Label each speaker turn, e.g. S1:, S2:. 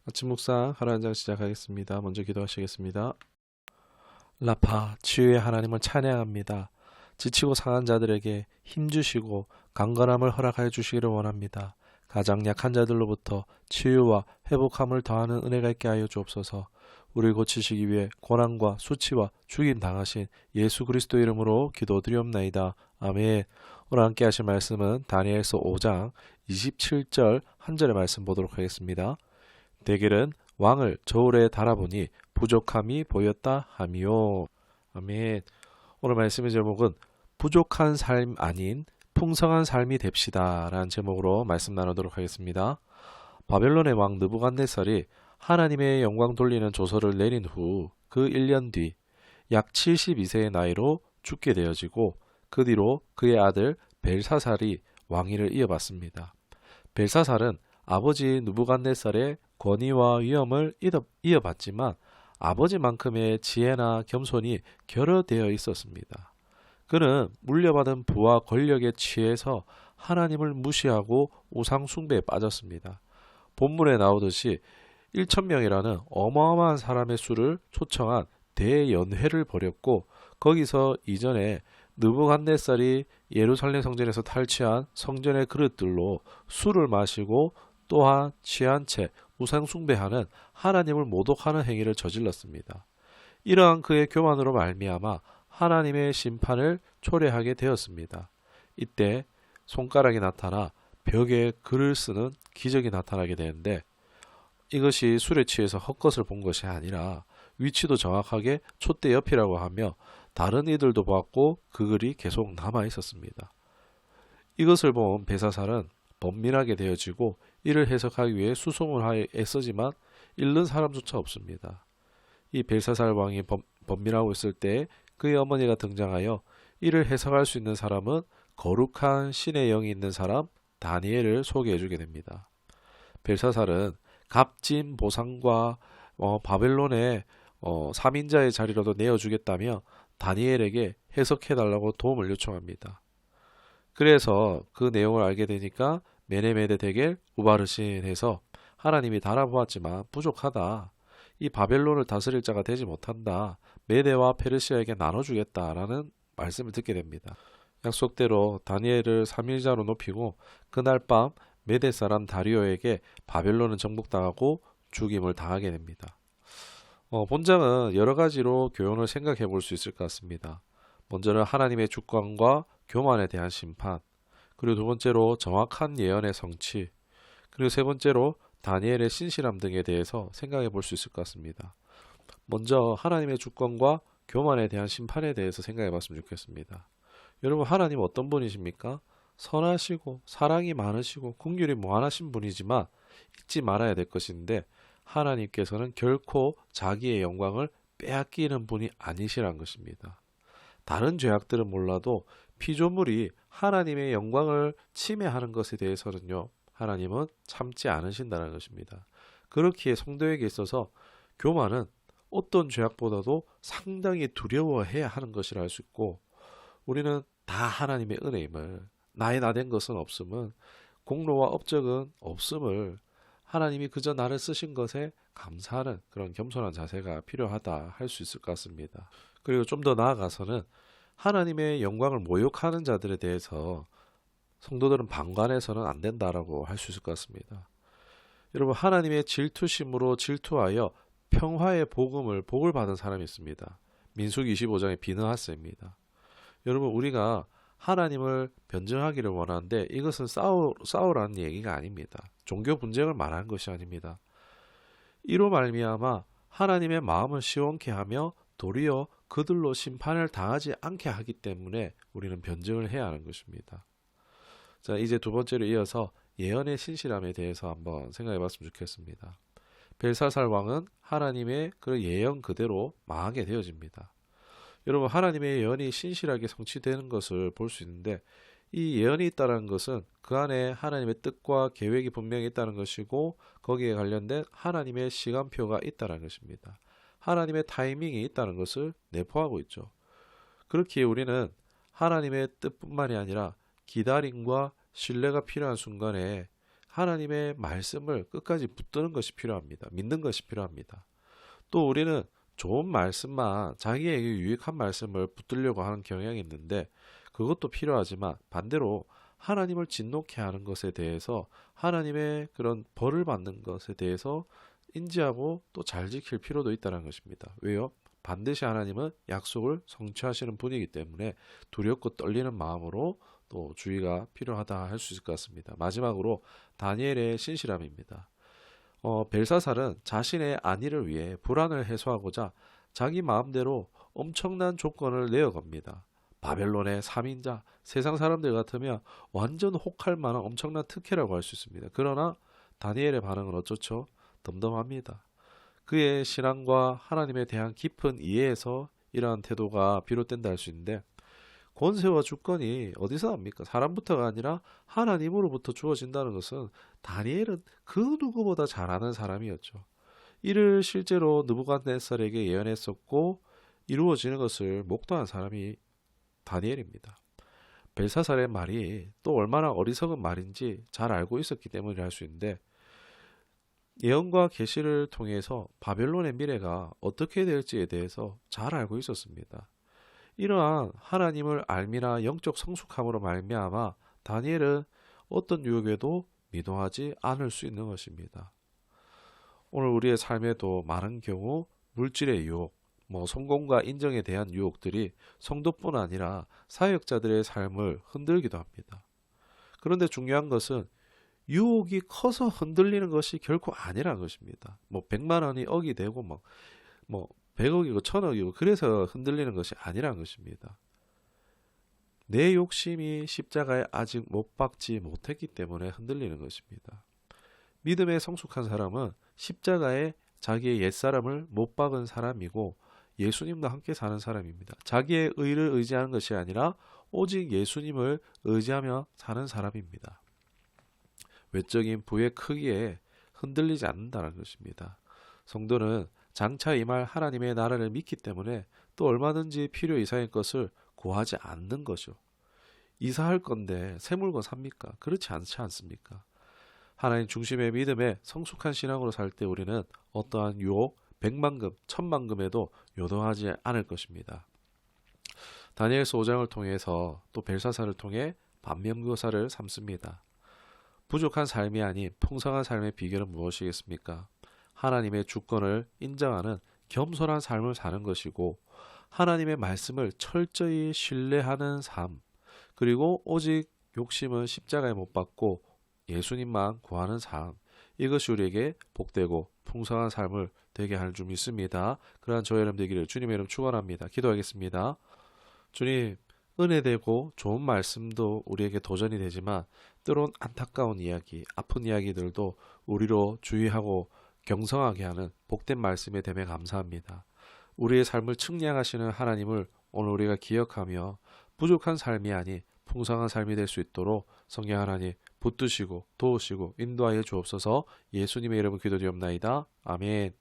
S1: 아침 묵상 하루 한 장 시작하겠습니다. 먼저 기도하시겠습니다. 라파 치유의 하나님을 찬양합니다. 지치고 상한 자들에게 힘주시고 강건함을 허락하여 주시기를 원합니다. 가장 약한 자들로부터 치유와 회복함을 더하는 은혜가 있게 하여 주옵소서. 우리를 고치시기 위해 고난과 수치와 죽임 당하신 예수 그리스도 이름으로 기도드리옵나이다. 아멘. 오늘 함께 하실 말씀은 다니엘서 5장 27절 한 절의 말씀 보도록 하겠습니다. 대길은 왕을 저울에 달아보니 부족함이 보였다 하미요. 아멘. 오늘 말씀의 제목은 부족한 삶 아닌 풍성한 삶이 됩시다 라는 제목으로 말씀 나누도록 하겠습니다. 바벨론의 왕 느부갓네살이 하나님의 영광 돌리는 조서를 내린 후 그 1년 뒤 약 72세의 나이로 죽게 되어지고 그 뒤로 그의 아들 벨사살이 왕위를 이어받습니다. 벨사살은 아버지 느부갓네살의 권위와 위엄을 이어받지만 아버지만큼의 지혜나 겸손이 결여되어 있었습니다. 그는 물려받은 부와 권력에 취해서 하나님을 무시하고 우상 숭배에 빠졌습니다. 본문에 나오듯이 1,000명이라는 어마어마한 사람의 수를 초청한 대연회를 벌였고 거기서 이전에 느부갓네살이 예루살렘 성전에서 탈취한 성전의 그릇들로 술을 마시고 또한 취한 채 우상 숭배하는 하나님을 모독하는 행위를 저질렀습니다. 이러한 그의 교만으로 말미암아 하나님의 심판을 초래하게 되었습니다. 이때 손가락이 나타나 벽에 글을 쓰는 기적이 나타나게 되는데 이것이 술에 취해서 헛것을 본 것이 아니라 위치도 정확하게 촛대 옆이라고 하며 다른 이들도 보았고 그 글이 계속 남아 있었습니다. 이것을 본 벨사살은 번민하게 되어지고 이를 해석하기 위해 수소문하여 애쓰지만 읽는 사람조차 없습니다. 이 벨사살 왕이 번민하고 있을 때 그의 어머니가 등장하여 이를 해석할 수 있는 사람은 거룩한 신의 영이 있는 사람 다니엘을 소개해 주게 됩니다. 벨사살은 값진 보상과 바벨론의 3인자의 자리라도 내어주겠다며 다니엘에게 해석해달라고 도움을 요청합니다. 그래서 그 내용을 알게 되니까 메네메데 데겔 우바르신 해서 하나님이 달아보았지만 부족하다. 이 바벨론을 다스릴 자가 되지 못한다. 메데와 페르시아에게 나눠주겠다라는 말씀을 듣게 됩니다. 약속대로 다니엘을 3일자로 높이고 그날 밤 메데 사람 다리오에게 바벨론은 정복당하고 죽임을 당하게 됩니다. 본장은 여러 가지로 교훈을 생각해 볼 수 있을 것 같습니다. 먼저는 하나님의 주권과 교만에 대한 심판, 그리고 두 번째로 정확한 예언의 성취, 그리고 세 번째로 다니엘의 신실함 등에 대해서 생각해 볼 수 있을 것 같습니다. 먼저 하나님의 주권과 교만에 대한 심판에 대해서 생각해 봤으면 좋겠습니다. 여러분, 하나님 어떤 분이십니까? 선하시고 사랑이 많으시고 긍휼이 무한하신 분이지만 잊지 말아야 될 것인데 하나님께서는 결코 자기의 영광을 빼앗기는 분이 아니시란 것입니다. 다른 죄악들은 몰라도 피조물이 하나님의 영광을 침해하는 것에 대해서는요, 하나님은 참지 않으신다는 것입니다. 그렇기에 성도에게 있어서 교만은 어떤 죄악보다도 상당히 두려워해야 하는 것이라 할 수 있고, 우리는 다 하나님의 은혜임을, 나의 나된 것은 없음은, 공로와 업적은 없음을, 하나님이 그저 나를 쓰신 것에 감사하는 그런 겸손한 자세가 필요하다 할 수 있을 것 같습니다. 그리고 좀 더 나아가서는 하나님의 영광을 모욕하는 자들에 대해서 성도들은 방관해서는 안 된다라고 할 수 있을 것 같습니다. 여러분, 하나님의 질투심으로 질투하여 평화의 복을 받은 사람이 있습니다. 민수기 25장의 비느하스입니다. 여러분, 우리가 하나님을 변증하기를 원하는데 이것은 싸우라는 얘기가 아닙니다. 종교 분쟁을 말하는 것이 아닙니다. 이로 말미암아 하나님의 마음을 시원케 하며 도리어 그들로 심판을 당하지 않게 하기 때문에 우리는 변증을 해야 하는 것입니다. 자, 이제 두 번째로 이어서 예언의 신실함에 대해서 한번 생각해 봤으면 좋겠습니다. 벨사살 왕은 하나님의 그 예언 그대로 망하게 되어집니다. 여러분, 하나님의 예언이 신실하게 성취되는 것을 볼 수 있는데 이 예언이 있다는 것은 그 안에 하나님의 뜻과 계획이 분명히 있다는 것이고 거기에 관련된 하나님의 시간표가 있다는 것입니다. 하나님의 타이밍이 있다는 것을 내포하고 있죠. 그렇기에 우리는 하나님의 뜻뿐만이 아니라 기다림과 신뢰가 필요한 순간에 하나님의 말씀을 끝까지 붙드는 것이 필요합니다. 믿는 것이 필요합니다. 또 우리는 좋은 말씀만, 자기에게 유익한 말씀을 붙들려고 하는 경향이 있는데 그것도 필요하지만 반대로 하나님을 진노케 하는 것에 대해서, 하나님의 그런 벌을 받는 것에 대해서 인지하고 또 잘 지킬 필요도 있다는 것입니다. 왜요? 반드시 하나님은 약속을 성취하시는 분이기 때문에 두렵고 떨리는 마음으로 또 주의가 필요하다 할 수 있을 것 같습니다. 마지막으로 다니엘의 신실함입니다. 벨사살은 자신의 안위를 위해 불안을 해소하고자 자기 마음대로 엄청난 조건을 내어겁니다. 바벨론의 3인자, 세상 사람들 같으면 완전 혹할 만한 엄청난 특혜라고 할 수 있습니다. 그러나 다니엘의 반응은 어쩌죠? 덤덤합니다. 그의 신앙과 하나님에 대한 깊은 이해에서 이러한 태도가 비롯된다 할 수 있는데, 권세와 주권이 어디서 납니까? 사람부터가 아니라 하나님으로부터 주어진다는 것은 다니엘은 그 누구보다 잘 아는 사람이었죠. 이를 실제로 느부갓네살에게 예언했었고 이루어지는 것을 목도한 사람이 다니엘입니다. 벨사살의 말이 또 얼마나 어리석은 말인지 잘 알고 있었기 때문이라 할 수 있는데, 예언과 계시를 통해서 바벨론의 미래가 어떻게 될지에 대해서 잘 알고 있었습니다. 이러한 하나님을 알미나 영적 성숙함으로 말미암아 다니엘은 어떤 유혹에도 미동하지 않을 수 있는 것입니다. 오늘 우리의 삶에도 많은 경우 물질의 유혹, 성공과 인정에 대한 유혹들이 성도뿐 아니라 사역자들의 삶을 흔들기도 합니다. 그런데 중요한 것은 유혹이 커서 흔들리는 것이 결코 아니라는 것입니다. 100만 원이 억이 되고 100억이고 1000억이고 그래서 흔들리는 것이 아니라는 것입니다. 내 욕심이 십자가에 아직 못 박지 못했기 때문에 흔들리는 것입니다. 믿음에 성숙한 사람은 십자가에 자기의 옛사람을 못 박은 사람이고 예수님과 함께 사는 사람입니다. 자기의 의를 의지하는 것이 아니라 오직 예수님을 의지하며 사는 사람입니다. 외적인 부의 크기에 흔들리지 않는다는 것입니다. 성도는 장차 임할 하나님의 나라를 믿기 때문에 또 얼마든지 필요 이상의 것을 구하지 않는 것이죠. 이사할 건데 새 물건 삽니까? 그렇지 않지 않습니까? 하나님 중심의 믿음에 성숙한 신앙으로 살 때 우리는 어떠한 유혹, 100만금, 1000만금에도 요동하지 않을 것입니다. 다니엘서 5장을 통해서 또 벨사살을 통해 반면교사를 삼습니다. 부족한 삶이 아닌 풍성한 삶의 비결은 무엇이겠습니까? 하나님의 주권을 인정하는 겸손한 삶을 사는 것이고, 하나님의 말씀을 철저히 신뢰하는 삶, 그리고 오직 욕심은 십자가에 못 박고 예수님만 구하는 삶, 이것이 우리에게 복되고 풍성한 삶을 되게 할 줄 믿습니다. 그러한 저의 이름 되기를 주님의 이름 축원합니다. 기도하겠습니다. 주님, 은혜되고 좋은 말씀도 우리에게 도전이 되지만 때론 안타까운 이야기, 아픈 이야기들도 우리로 주의하고 경성하게 하는 복된 말씀에 대해 감사합니다. 우리의 삶을 측량하시는 하나님을 오늘 우리가 기억하며 부족한 삶이 아닌 풍성한 삶이 될 수 있도록 성령 하나님 붙드시고 도우시고 인도하여 주옵소서. 예수님의 이름으로 기도드리옵나이다. 아멘.